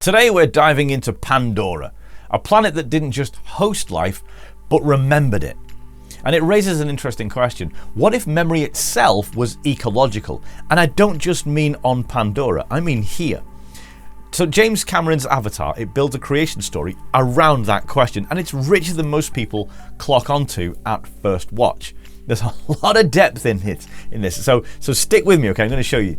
Today we're diving into Pandora, a planet that didn't just host life, but remembered it. And it raises an interesting question. What if memory itself was ecological? And I don't just mean on Pandora, I mean here. So James Cameron's Avatar, it builds a creation story around that question, and it's richer than most people clock onto at first watch. There's a lot of depth in this. So stick with me, okay? I'm going to show you.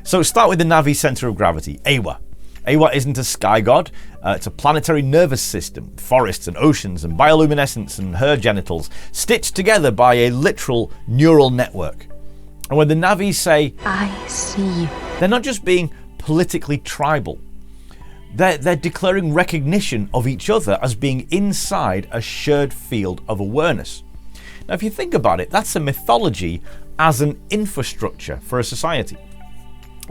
So start with the Na'vi center of gravity, Awa. Awa isn't a sky god, it's a planetary nervous system, forests and oceans and bioluminescence and her genitals, stitched together by a literal neural network. And when the Na'vi say, "I see you," they're not just being politically tribal. They're declaring recognition of each other as being inside a shared field of awareness. Now, if you think about it, that's a mythology as an infrastructure for a society.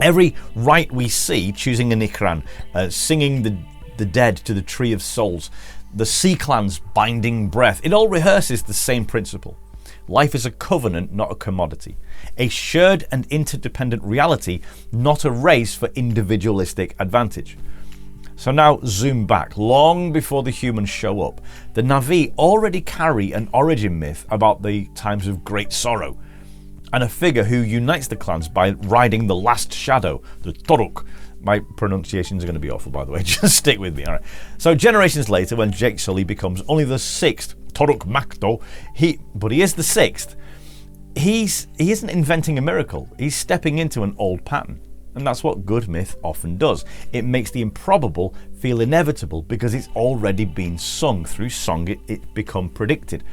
Every rite we see, choosing an ikran, singing the dead to the tree of souls, the sea clans binding breath, it all rehearses the same principle. Life is a covenant, not a commodity. A shared and interdependent reality, not a race for individualistic advantage. So now zoom back, long before the humans show up. The Na'vi already carry an origin myth about the times of great sorrow, and a figure who unites the clans by riding the last shadow, the Toruk. My pronunciations are going to be awful, by the way, just stick with me, alright? So generations later, when Jake Sully becomes only the 6th Toruk Makto, but he is the 6th, he isn't inventing a miracle, he's stepping into an old pattern. And that's what good myth often does. It makes the improbable feel inevitable because it's already been sung. Through song, it become predicted.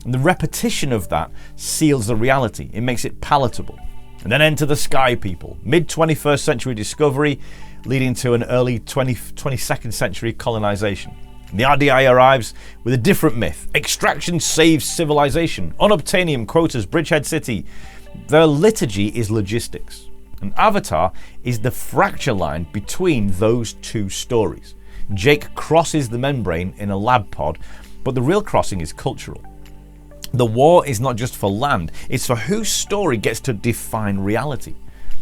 And the repetition of that seals the reality. It makes it palatable. And then enter the sky people. Mid-21st century discovery leading to an early 22nd century colonization. And the RDI arrives with a different myth. Extraction saves civilization. Unobtainium quotas Bridgehead City. Their liturgy is logistics. And Avatar is the fracture line between those two stories. Jake crosses the membrane in a lab pod, but the real crossing is cultural. The war is not just for land, it's for whose story gets to define reality,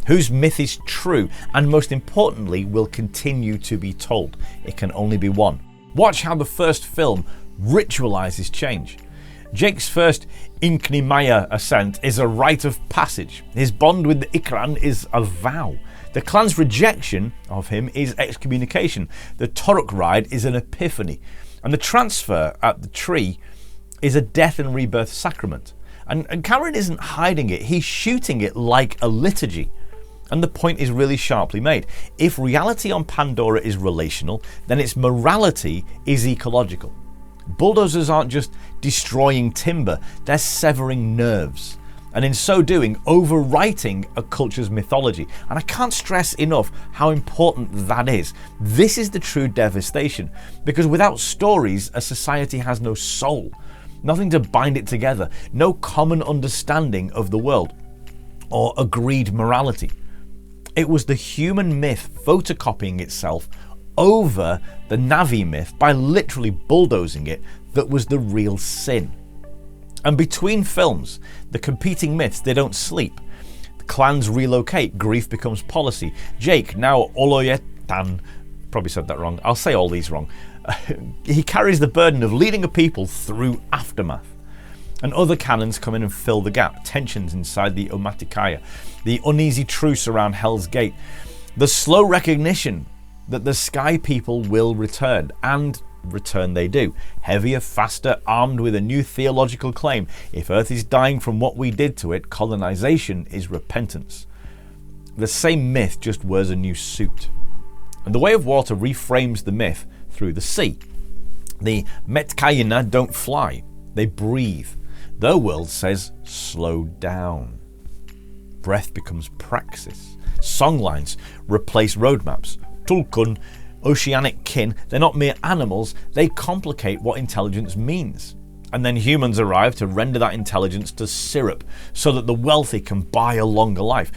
whose myth is true, and most importantly, will continue to be told. It can only be one. Watch how the first film ritualizes change. Jake's first Inknimaya ascent is a rite of passage. His bond with the Ikran is a vow. The clan's rejection of him is excommunication. The Toruk ride is an epiphany. And the transfer at the tree is a death and rebirth sacrament. And Cameron isn't hiding it, he's shooting it like a liturgy. And the point is really sharply made. If reality on Pandora is relational, then its morality is ecological. Bulldozers aren't just destroying timber, they're severing nerves. And in so doing, overwriting a culture's mythology. And I can't stress enough how important that is. This is the true devastation. Because without stories, a society has no soul. Nothing to bind it together. No common understanding of the world. Or agreed morality. It was the human myth photocopying itself over the Na'vi myth by literally bulldozing it that was the real sin. And between films, the competing myths, they don't sleep. The clans relocate, grief becomes policy. Jake, now Oloyetan, probably said that wrong, I'll say all these wrong, he carries the burden of leading a people through aftermath. And other canons come in and fill the gap. Tensions inside the Omaticaya, the uneasy truce around Hell's Gate, the slow recognition that the sky people will return, and return they do. Heavier, faster, armed with a new theological claim. If Earth is dying from what we did to it, colonization is repentance. The same myth just wears a new suit. And the Way of Water reframes the myth through the sea. The Metkayina don't fly, they breathe. Their world says, slow down. Breath becomes praxis. Songlines replace roadmaps. Tulkun, oceanic kin, they're not mere animals, they complicate what intelligence means. And then humans arrive to render that intelligence to syrup so that the wealthy can buy a longer life.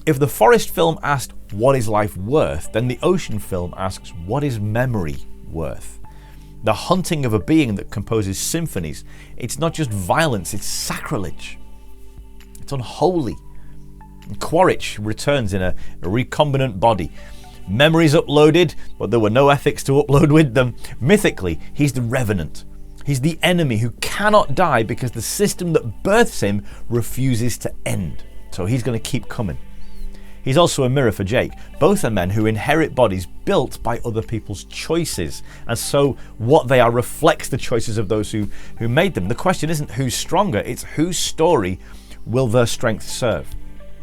If the forest film asked, what is life worth? Then the ocean film asks, what is memory worth? The hunting of a being that composes symphonies, it's not just violence, it's sacrilege. It's unholy. Quaritch returns in a recombinant body. Memories uploaded, but there were no ethics to upload with them. Mythically, he's the revenant. He's the enemy who cannot die because the system that births him refuses to end. So he's going to keep coming. He's also a mirror for Jake. Both are men who inherit bodies built by other people's choices. And so what they are reflects the choices of those who made them. The question isn't who's stronger, it's whose story will their strength serve.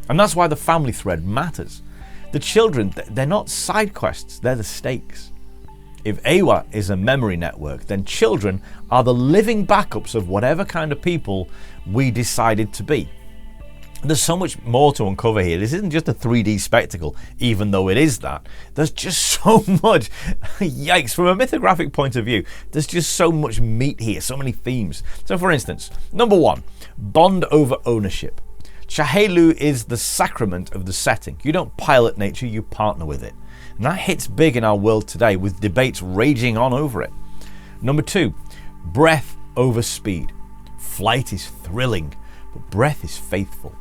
And that's why the family thread matters. The children, they're not side quests, they're the stakes. If Awa is a memory network, then children are the living backups of whatever kind of people we decided to be. There's so much more to uncover here. This isn't just a 3D spectacle, even though it is that. There's just so much, yikes, from a mythographic point of view, there's just so much meat here, so many themes. So for instance, number 1, bond over ownership. Chahelu is the sacrament of the setting. You don't pilot nature, you partner with it. And that hits big in our world today with debates raging on over it. Number 2, breath over speed. Flight is thrilling, but breath is faithful.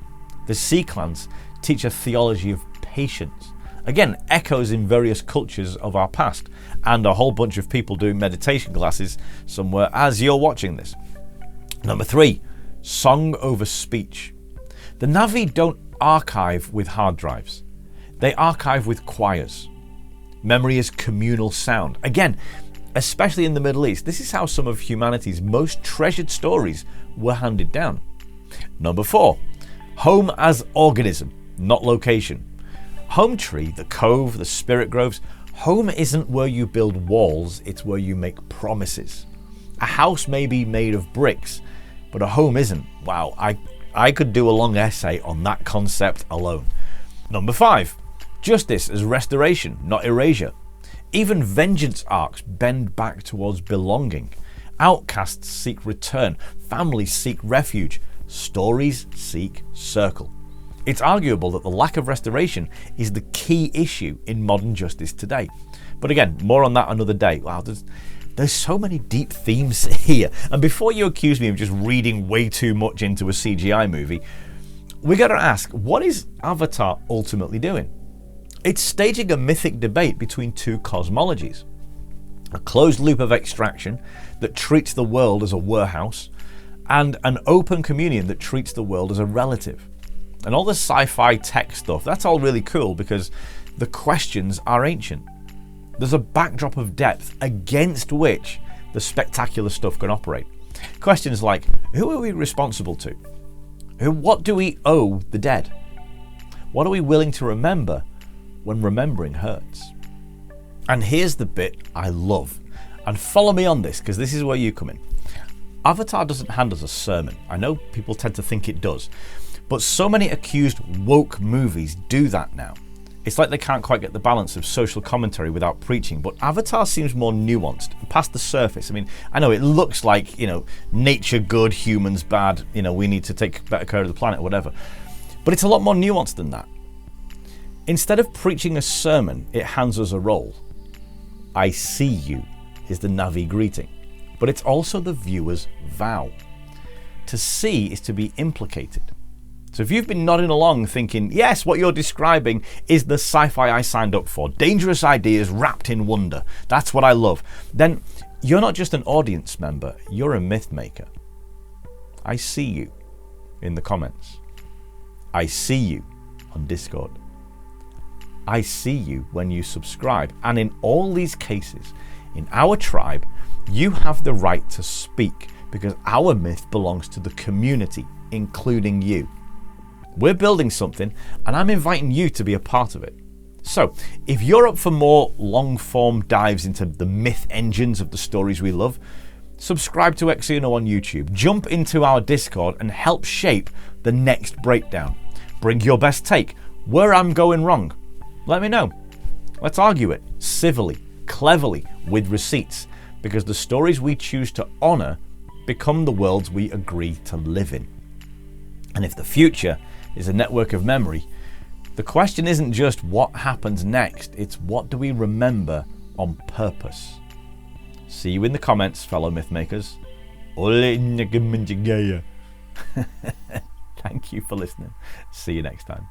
The sea clans teach a theology of patience. Again, echoes in various cultures of our past, and a whole bunch of people doing meditation classes somewhere as you're watching this. Number 3, song over speech. The Na'vi don't archive with hard drives. They archive with choirs. Memory is communal sound. Again, especially in the Middle East, this is how some of humanity's most treasured stories were handed down. Number 4, home as organism, not location. Home tree, the cove, the spirit groves. Home isn't where you build walls, it's where you make promises. A house may be made of bricks, but a home isn't. Wow, I could do a long essay on that concept alone. Number 5, justice as restoration, not erasure. Even vengeance arcs bend back towards belonging. Outcasts seek return, families seek refuge, stories seek circle. It's arguable that the lack of restoration is the key issue in modern justice today. But again, more on that another day. Wow, there's so many deep themes here. And before you accuse me of just reading way too much into a CGI movie, we got to ask, what is Avatar ultimately doing? It's staging a mythic debate between two cosmologies. A closed loop of extraction that treats the world as a warehouse, and an open communion that treats the world as a relative. And all the sci-fi tech stuff, that's all really cool because the questions are ancient. There's a backdrop of depth against which the spectacular stuff can operate. Questions like, who are we responsible to? What do we owe the dead? What are we willing to remember when remembering hurts? And here's the bit I love. And follow me on this, because this is where you come in. Avatar doesn't hand us a sermon. I know people tend to think it does. But so many accused woke movies do that now. It's like they can't quite get the balance of social commentary without preaching, but Avatar seems more nuanced, past the surface. I mean, I know it looks like, nature good, humans bad, we need to take better care of the planet or whatever. But it's a lot more nuanced than that. Instead of preaching a sermon, it hands us a role. I see you is the Na'vi greeting, but it's also the viewer's vow. To see is to be implicated. So if you've been nodding along thinking, yes, what you're describing is the sci-fi I signed up for, dangerous ideas wrapped in wonder, that's what I love, then you're not just an audience member, you're a myth maker. I see you in the comments. I see you on Discord. I see you when you subscribe. And in all these cases, in our tribe, you have the right to speak because our myth belongs to the community, including you. We're building something and I'm inviting you to be a part of it. So if you're up for more long form dives into the myth engines of the stories we love, subscribe to Exuno on YouTube, jump into our Discord and help shape the next breakdown. Bring your best take, where I'm going wrong. Let me know. Let's argue it civilly, cleverly, with receipts, because the stories we choose to honour become the worlds we agree to live in. And if the future is a network of memory, the question isn't just what happens next, it's what do we remember on purpose. See you in the comments, fellow mythmakers. Thank you for listening. See you next time.